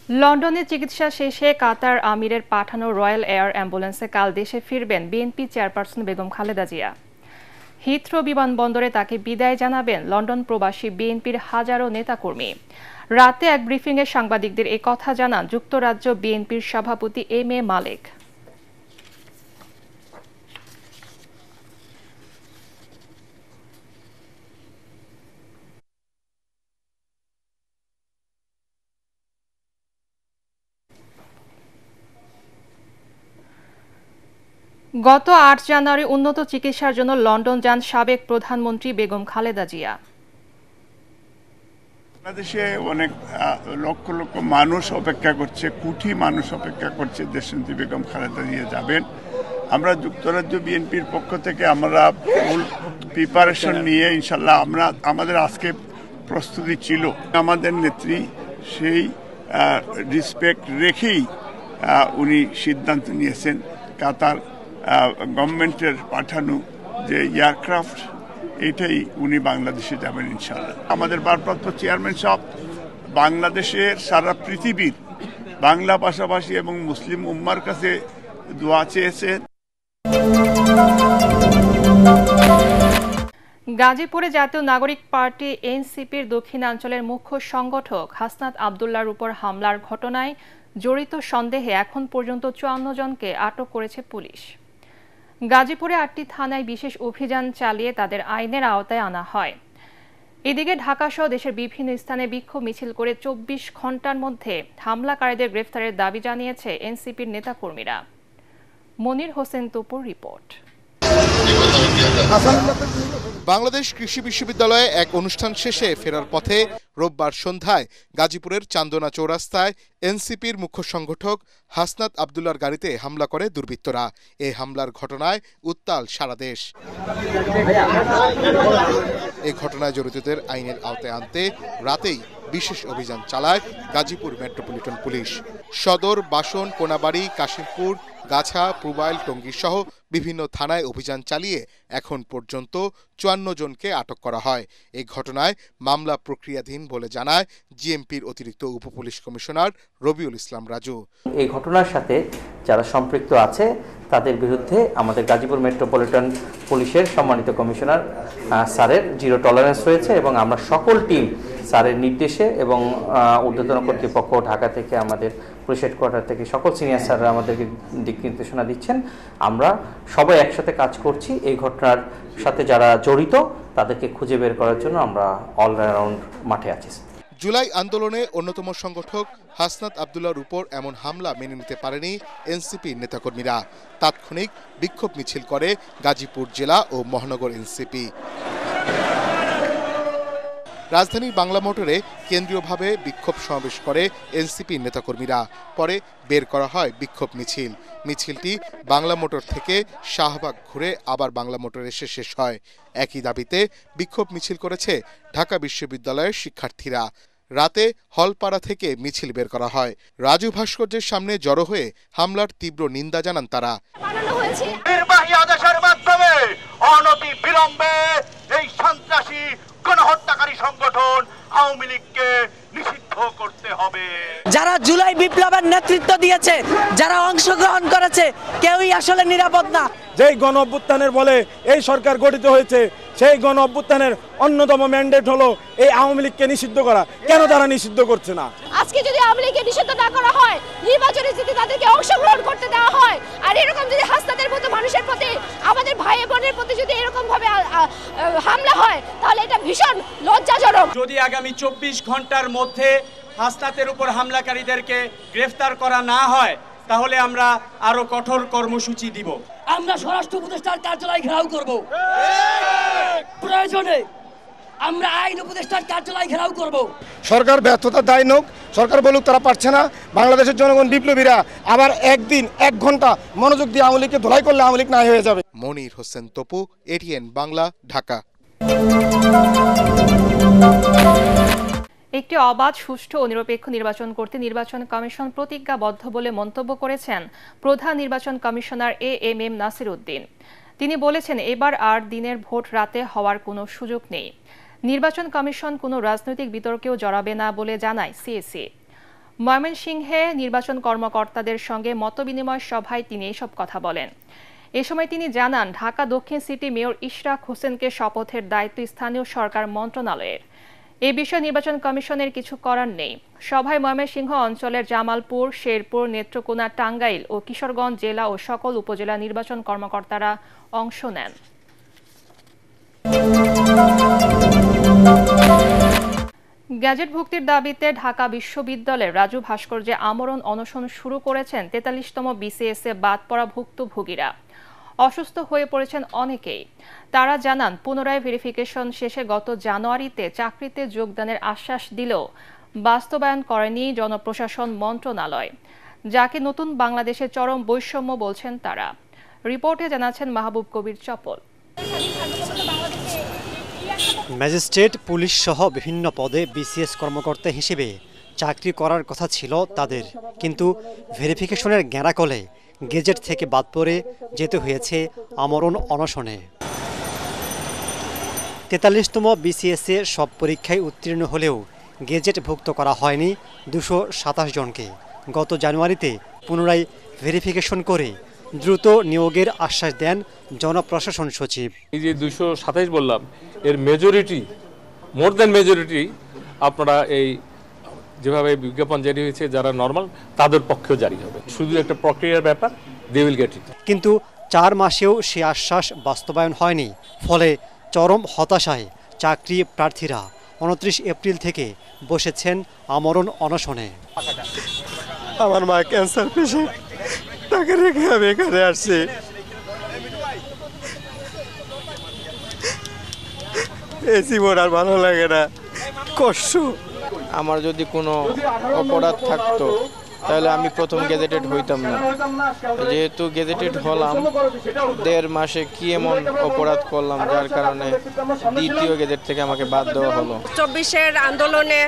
লন্ডনে চিকিৎসা শেষে কাতার আমিরের পাঠানো রয়্যাল এয়ার অ্যাম্বুলেন্সে কাল দেশে ফিরবেন BNP chairperson Begum Khaleda Zia. Heathrow বিমানবন্দরে তাকে বিদায় জানাবেন লন্ডন প্রবাসী বিএনপির হাজারো নেতাকর্মী। রাতে এক ব্রিফিংয়ে সাংবাদিকদের এ কথা জানান যুক্তরাজ্য বিএনপির সভাপতি এম এ মালেক। গত ৮ জানুয়ারি উন্নত চিকিৎসার জন্য লন্ডন যান সাবেক প্রধানমন্ত্রী বেগম খালেদা জিয়া। বাংলাদেশে অনেক লক্ষ লক্ষ মানুষ অপেক্ষা করছে, কোটি মানুষ অপেক্ষা করছে দেশনেত্রী বেগম খালেদা জিয়া যাবেন। আমরা যুক্তরাজ্য বিএনপির পক্ষ থেকে আমরা ফুল প্রিপারেশন নিয়ে ইনশাল্লাহ আমাদের আজকে প্রস্তুতি ছিল। আমাদের নেত্রী সেই রেসপেক্ট রেখেই উনি সিদ্ধান্ত নিয়েছেন কাতার গভর্নমেন্টের পাঠানো যে এয়ারক্রাফট এটাই উনি বাংলাদেশে যাবেন ইনশাআল্লাহ। আমাদের ভারপ্রাপ্ত চেয়ারম্যান সাহেব বাংলাদেশের সারা পৃথিবীর বাংলা ভাষাভাষী এবং মুসলিম উম্মার কাছে দোয়া চেয়েছেন। গাজীপুরে জাতীয় নাগরিক পার্টি এনসিপির দক্ষিণাঞ্চলের মুখ্য সংগঠক হাসনাত আবদুল্লাহর উপর হামলার ঘটনায় জড়িত সন্দেহে এখন পর্যন্ত ৫৪ জনকে আটক করেছে পুলিশ। গাজীপুরে ৮টি থানায় বিশেষ অভিযান চালিয়ে তাদের আইনের আওতায় আনা হয়। এদিকে ঢাকাসহ দেশের বিভিন্ন স্থানে বিক্ষোভ মিছিল করে ২৪ ঘণ্টার মধ্যে হামলাকারীদের গ্রেফতারের দাবি জানিয়েছে এনসিপির নেতাকর্মীরা। মনির হোসেন তপুর রিপোর্ট। বাংলাদেশ কৃষি বিশ্ববিদ্যালয়ে এক অনুষ্ঠান শেষে ফেরার পথে রোববার সন্ধ্যায় গাজীপুরের চান্দনা চৌরাস্তায় এনসিপির মুখ্য সংগঠক হাসনাত আবদুল্লাহর গাড়িতে হামলা করে দুর্বৃত্তরা। এই হামলার ঘটনায় উত্তাল সারা দেশ। এই ঘটনায় জড়িতদের আইনের আওতায় আনতে রাতেই বিশেষ অভিযান চালায় গাজীপুর মেট্রোপলিটন পুলিশ। সদর, বাসন, কোনাবাড়ি, কাশিমপুর, গাছা, পুবাইল, টঙ্গী সহ বিভিন্ন থানায় অভিযান চালিয়ে এখন পর্যন্ত ৫৪ জনকে আটক করা হয়। এই ঘটনায় মামলা প্রক্রিয়াধীন বলে জানায় জিএমপির অতিরিক্ত উপপুলিশ কমিশনার রবিউল ইসলাম রাজু। এই ঘটনার সাথে যারা সম্পৃক্ত আছে তাদের বিরুদ্ধে আমাদের গাজীপুর মেট্রোপলিটন পুলিশের সম্মানিত কমিশনার স্যারের জিরো টলারেন্স রয়েছে এবং আমরা সকল টিম স্যারের নির্দেশে এবং ঊর্ধ্বতন কর্তৃপক্ষ ঢাকা থেকে আমাদের পুলিশ হেডকোয়ার্টার থেকে সকল সিনিয়র স্যাররা আমাদেরকে দিক নির্দেশনা দিচ্ছেন। আমরা সবাই একসাথে কাজ করছি। এই ঘটনার সাথে যারা জড়িত তাদেরকে খুঁজে বের করার জন্য আমরা অলরাউন্ড মাঠে আছি। জুলাই আন্দোলনে অন্যতম সংগঠক হাসনাত আবদুল্লাহর উপর এমন হামলা মেনে নিতে পারেনি এনসিপির নেতাকর্মীরা। তাৎক্ষণিক বিক্ষোভ মিছিল করে গাজীপুর জেলা ও মহানগর এনসিপি। রাজধানীর বাংলা মোটরে কেন্দ্রীয়ভাবে বিক্ষোভ সমাবেশ করে এনসিপির নেতাকর্মীরা। পরে বের করা হয় বিক্ষোভ মিছিল। মিছিলটি বাংলা মোটর থেকে শাহবাগ ঘুরে আবার বাংলা মোটরে এসে শেষ হয়। একই দাবিতে বিক্ষোভ মিছিল করেছে ঢাকা বিশ্ববিদ্যালয়ের শিক্ষার্থীরা। রাতে হলপাড়া থেকে মিছিল বের করা হয়। রাজু ভাস্কর্যের সামনে জড়ো হয়ে হামলার তীব্র নিন্দা জানান তারা। নির্বাহী আদেশের মাধ্যমে অনতি বিলম্বে এই সন্ত্রাসী গণহত্যাকারী সংগঠন আওয়ামী লীগকে নিষিদ্ধ করতে হবে। যারা জুলাই বিপ্লবের নেতৃত্ব দিয়েছে, যারা অংশগ্রহণ করেছে, কেউই আসলে নিরাপদ না। যেই গণ অভ্যুত্থানের বলে এই সরকার গঠিত হয়েছে, সেই গণ অভ্যুত্থানের অন্যতম ম্যান্ডেট হলো এই আওয়ামী লীগকে নিষিদ্ধ করা। কেন তারা নিষিদ্ধ করছে না? আজকে যদি আওয়ামী লীগকে নিষিদ্ধ না করা হয়, নির্বাচনে যদি তাদেরকে অংশগ্রহণ করতে দেওয়া হয়, আর এরকম যদি হাসনাতের মতো মানুষের প্রতি, আমাদের ভাই বোনের প্রতি যদি এরকম ভাবে হামলা হয়, তাহলে এটা ভীষণ লজ্জাজনক। যদি আগামী ২৪ ঘন্টার মধ্যে হাসনাতের উপর হামলাকারীদেরকে গ্রেফতার করা না হয়, তাহলে আমরা আরো কঠোর কর্মসূচি দিব। আমরা স্বরাষ্ট্র উপদেষ্টার কার্যালয় ঘেরাও করব। প্রয়োজনে আমরা আইন উপদেষ্টার কার্যালয় ঘেরাও করব। সরকার ব্যর্থতার দায় নোক, সরকার বলুক তারা পারছে না। বাংলাদেশের জনগণ বিপ্লবীরা আবার একদিন ১ ঘন্টা মনোযোগ দিয়ে আওয়ামী লীগকে ধোলাই করলে আওয়ামী লীগ নাই হয়ে যাবে। মনির হোসেন তপু, এটিএন বাংলা, ঢাকা। একটি অবাধ, সুষ্ঠু ও নিরপেক্ষ নির্বাচন করতে নির্বাচন কমিশন প্রতিজ্ঞাবদ্ধ বলে মন্তব্য করেছেন প্রধান নির্বাচন কমিশনার এএমএম নাসির উদ্দিন। তিনি বলেছেন, এবার আর দিনের ভোট রাতে হওয়ার কোনো সুযোগ নেই। নির্বাচন কমিশন কোনো রাজনৈতিক বিতর্কেও জড়াবে না বলে জানায় সিএসি। ময়মনসিংহে নির্বাচন কর্মকর্তাদের সঙ্গে মতবিনিময় সভায় তিনি এসব কথা বলেন। এ সময় তিনি জানান, ঢাকা দক্ষিণ সিটি মেয়র ইশরাক হোসেনকে শপথের দায়িত্ব স্থানীয় সরকার মন্ত্রণালয়ের। এ বিষয়ে নির্বাচন কমিশনের কিছু করার নেই। সভায় ময়মনসিংহ অঞ্চলের জামালপুর, শেরপুর, নেত্রকোনা, টাঙ্গাইল ও কিশোরগঞ্জ জেলা ও সকল উপজেলা নির্বাচন কর্মকর্তারা অংশ নেন। গ্যাজেট ভুক্তির দাবিতে ঢাকা বিশ্ববিদ্যালয়ের রাজু ভাস্কর্যে আমরণ অনশন শুরু করেছেন ৪৩তম বিসিএসে বাদ পড়া ভুক্তভোগীরা। অসুস্থ হয়ে পড়েছেন অনেকেই। তারা জানান, পুনরায় ভেরিফিকেশন শেষে গত জানুয়ারিতে চাকরিতে যোগদানের আশ্বাস দিলেও বাস্তবায়ন করেনি জনপ্রশাসন মন্ত্রণালয়, যাকে নতুন বাংলাদেশের চরম বৈষম্য বলছেন তারা। রিপোর্টে জানাচ্ছেন মাহবুব কবির চপল। ম্যাজিস্ট্রেট, পুলিশ সহ বিভিন্ন পদে বিসিএস কর্মকর্তা হিসেবে চাকরি করার কথা ছিল তাদের, কিন্তু ভেরিফিকেশনের গ্যাঁড়াকলে গেজেট থেকে বাদ পড়ে যেতে হয়েছে আমরণ অনশনে। ৪৩তম বিসিএসে সব পরীক্ষায় উত্তীর্ণ হলেও গেজেটভুক্ত করা হয়নি ২২৭ জনকে। গত জানুয়ারিতে পুনরায় ভেরিফিকেশন করে দ্রুত নিয়োগের আশ্বাস দেন জনপ্রশাসন সচিব। এই যে ২২৭ বললাম, এর মেজরিটি, মোর দ্যান মেজরিটি আপনারা এই যেভাবে বিজ্ঞাপন জারি হয়েছে যারা নর্মাল তাদের পক্ষেও জারি হবে। শুধু একটা প্রক্রিয়ার ব্যাপার, দে উইল গেট ইট। কিন্তু ৪ মাসেও সে আশ্বাস বাস্তবায়ন হয়নি। ফলে চরম হতাশায় চাকরি প্রার্থীরা ২৯ এপ্রিল থেকে বসেছেন আমরণ অনশনে। আমার মা ক্যান্সার পেশেন্ট, তাকে রেখে আমি এখানে আসছি। এই জীবন আর ভালো লাগে না, কষ্ট। আমার যদি কোনো অপরাধ থাকতো তাহলে আমি প্রথম গেজেটেড হইতাম না। যেহেতু গেজেটেড হলাম, ১.৫ মাসে কি এমন অপরাধ করলাম যার কারণে দ্বিতীয় গেজেট থেকে আমাকে বাদ দেওয়া হলো। ২৪-এর আন্দোলনে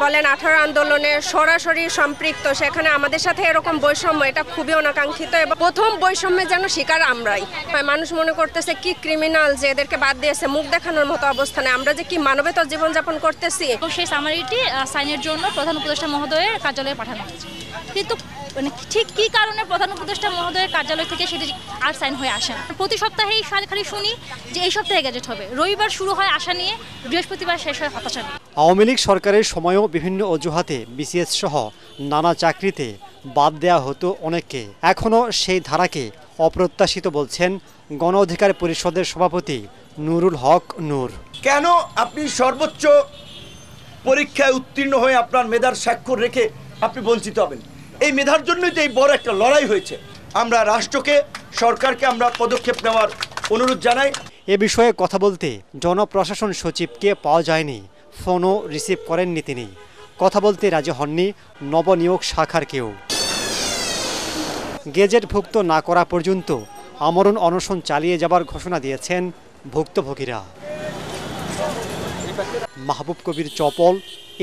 বলেন, 18 আন্দোলনে সরাসরি সম্পৃক্ত, সেখানে আমাদের সাথে এরকম বৈষম্য, এটা খুবই অনাকাঙ্ক্ষিত এবং প্রথম বৈষম্যের যেন শিকার আমরাই। মানুষ মনে করতেছে কি ক্রিমিনাল যে এদেরকে বাদ দিয়েছে, মুখ দেখানোর মতো অবস্থানে। আমরা যে কি মানবেতর জীবনযাপন করতেছি। সেই সামারিটি সাইনের জন্য প্রধান উপদেষ্টা মহোদয়ের কার্যালয়ে পাঠানো হয়েছে, কিন্তু মানে ঠিক কি কারণে প্রধান উপদেষ্টা মহোদয়ের কার্যালয় থেকে সেটি আর সাইন হয়ে আসে না। প্রতি সপ্তাহেই খালি শুনি যে এই সপ্তাহে গ্যাজেট হবে, রবিবার শুরু হয় আশা নিয়ে, বৃহস্পতিবার শেষ হয় হতাশা নিয়ে। আওয়ামী লীগ সরকারের সময়ও বিভিন্ন অজুহাতে বিসিএস সহ নানা চাকরিতে বাদ দেওয়া হতো অনেককে। এখনও সেই ধারাকে অপ্রত্যাশিত বলছেন গণ অধিকার পরিষদের সভাপতি নুরুল হক নূর। কেন আপনি সর্বোচ্চ পরীক্ষায় উত্তীর্ণ হয়ে আপনার মেধার স্বাক্ষর রেখে আপনি বঞ্চিত হবেন? এই মেধার জন্যই তো এই বড় একটা লড়াই হয়েছে। আমরা রাষ্ট্রকে, সরকারকে আমরা পদক্ষেপ নেওয়ার অনুরোধ জানাই। এ বিষয়ে কথা বলতে জনপ্রশাসন সচিবকে পাওয়া যায়নি, ফোনও রিসিভ করেননি তিনি। কথা বলতে রাজি হননি নবনিয়োগ শাখার কেউ। গেজেটভুক্ত না করা পর্যন্ত আমরণ অনশন চালিয়ে যাবার ঘোষণা দিয়েছেন ভুক্তভোগীরা। মাহবুব কবির চপল,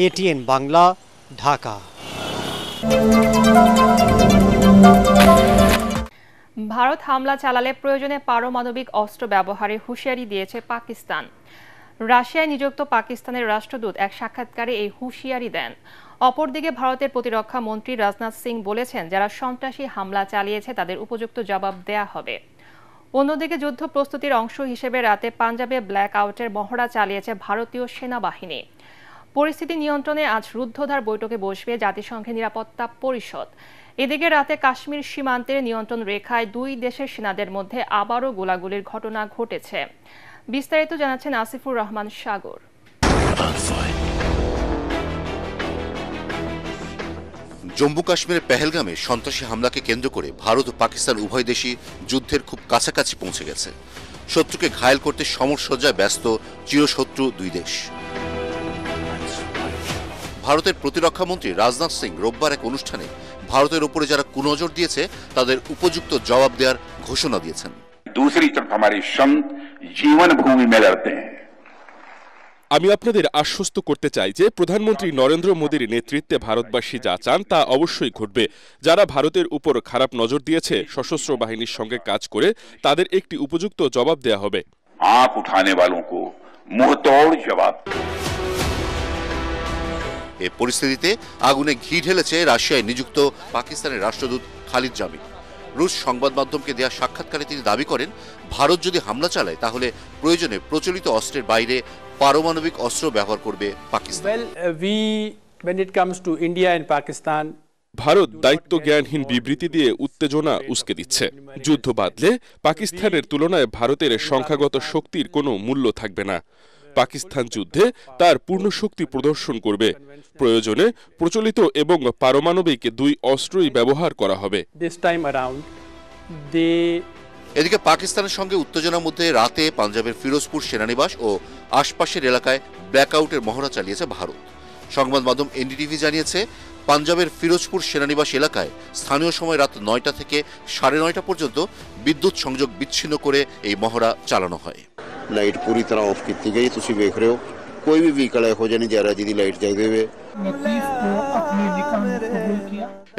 এটিএন বাংলা, ঢাকা। ভারত হামলা চালালে প্রয়োজনে পারমাণবিক অস্ত্র ব্যবহারে হুঁশিয়ারি দিয়েছে পাকিস্তান। রাশিয়ায় নিযুক্ত পাকিস্তানের রাষ্ট্রদূত এক সাক্ষাৎকারে এই হুঁশিয়ারি দেন। অপরদিকে ভারতের প্রতিরক্ষা মন্ত্রী রাজনাথ সিং বলেছেন, যারা সন্ত্রাসী হামলা চালিয়েছে তাদের উপযুক্ত জবাব দেয়া হবে। অন্যদিকে যুদ্ধ প্রস্তুতির অংশ হিসেবে রাতে পাঞ্জাবে ব্ল্যাক আউটের মহড়া চালিয়েছে ভারতীয় সেনাবাহিনী। পরিস্থিতি নিয়ন্ত্রণে আজ রুদ্ধদ্বার বৈঠকে বসবে জাতিসংঘের নিরাপত্তা পরিষদ। এদিকে রাতে কাশ্মীর সীমান্তের নিয়ন্ত্রণ রেখায় 2 দেশের সেনাদের মধ্যে আবারও গোলাগুলির ঘটনা ঘটেছে। বিস্তারিত জানাচ্ছেন আসিফুর রহমান সাগর। জম্মু কাশ্মীরের পেহেলগামে সন্ত্রাসী হামলাকে কেন্দ্র করে ভারত ও পাকিস্তান উভয় দেশই যুদ্ধের খুব কাছাকাছি পৌঁছে গেছে। শত্রুকে ঘায়েল করতে সমরসজ্জায় ব্যস্ত চিরশত্রু 2 দেশ। ভারতের প্রতিরক্ষা মন্ত্রী রাজনাথ সিং রোববার এক অনুষ্ঠানে ভারতের উপরে যারা কুনজর দিয়েছে তাদের উপযুক্ত জবাব দেওয়ার ঘোষণা দিয়েছেন। दूसरी तरफ हमारे संत जीवन भूमि में लड़ते हैं। আমি আপনাদের আশ্বস্ত করতে চাই যে প্রধানমন্ত্রী নরেন্দ্র মোদীর নেতৃত্বে ভারতবাসী যা চান তা অবশ্যই ঘটবে। যারা ভারতের উপর খারাপ নজর দিয়েছে, সশস্ত্র বাহিনীর সঙ্গে কাজ করে তাদের একটি উপযুক্ত জবাব দেয়া হবে। आंख उठाने वालों को मुंहतोड़ जवाब। এ পরিস্থিতিতে আগুনে ঘি ঢেলেছে রাশিয়ায় নিযুক্ত পাকিস্তানের রাষ্ট্রদূত খালিদ জামি। রুশ সংবাদ মাধ্যমকে দেয়া সাক্ষাৎকারে তিনি দাবি করেন, ভারত যদি হামলা চালায় তাহলে প্রয়োজনে প্রচলিত অস্ত্রের বাইরে পারমাণবিক অস্ত্র ব্যবহার করবে Pakistan. When it comes to India and Pakistan, Bharat দায়িত্ব জ্ঞানহীন বিবৃতি দিয়ে উত্তেজনা উস্কে দিচ্ছে। যুদ্ধ বাঁধলে পাকিস্তানের তুলনায় ভারতের সংখ্যাগত শক্তির কোনো মূল্য থাকবে না। পাকিস্তান যুদ্ধে তার পূর্ণ শক্তি প্রদর্শন করবে। প্রয়োজনে প্রচলিত এবং পারমাণবিক দুই অস্ত্রই ব্যবহার করা হবে। এদিকে পাকিস্তানের সঙ্গে উত্তেজনার মধ্যে রাতে পাঞ্জাবের ফিরোজপুর সেনানিবাস ও আশপাশের এলাকায় ব্ল্যাকআউটের মহড়া চালিয়েছে ভারত। সংবাদ মাধ্যম এনডিটিভি জানিয়েছে, পাঞ্জাবের ফিরোজপুর সেনানিবাস এলাকায় স্থানীয় সময় রাত 9টা থেকে 9:30 পর্যন্ত বিদ্যুৎ সংযোগ বিচ্ছিন্ন করে এই মহড়া চালানো হয়। लाइट पूरी तरह ऑफ की गई, तुम देख रहे हो कोई भी व्हीकल हो जाने जा रहा है जिदी लाइट जगदे हुए।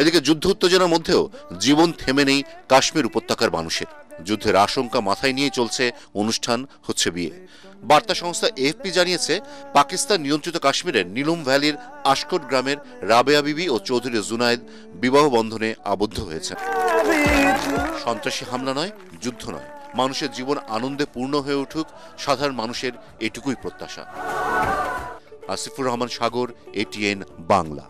এদিকে যুদ্ধ উত্তেজনার মধ্যেও জীবন থেমে নেই কাশ্মীর উপত্যকার মানুষের। যুদ্ধের আশঙ্কা মাথায় নিয়ে চলছে অনুষ্ঠান, হচ্ছে বিয়ে। বার্তা সংস্থা এএফপি জানিয়েছে, পাকিস্তান নিয়ন্ত্রিত কাশ্মীরের নীলম ভ্যালির আশকোট গ্রামের রাবেয়া বিবি ও চৌধুরী জুনায়েদ বিবাহ বন্ধনে আবদ্ধ হয়েছেন। সন্ত্রাসী হামলা নয়, যুদ্ধ নয়, মানুষের জীবন আনন্দে পূর্ণ হয়ে উঠুক, সাধারণ মানুষের এটুকুই প্রত্যাশা। আসিফুর রহমান সাগর, এটিএন বাংলা।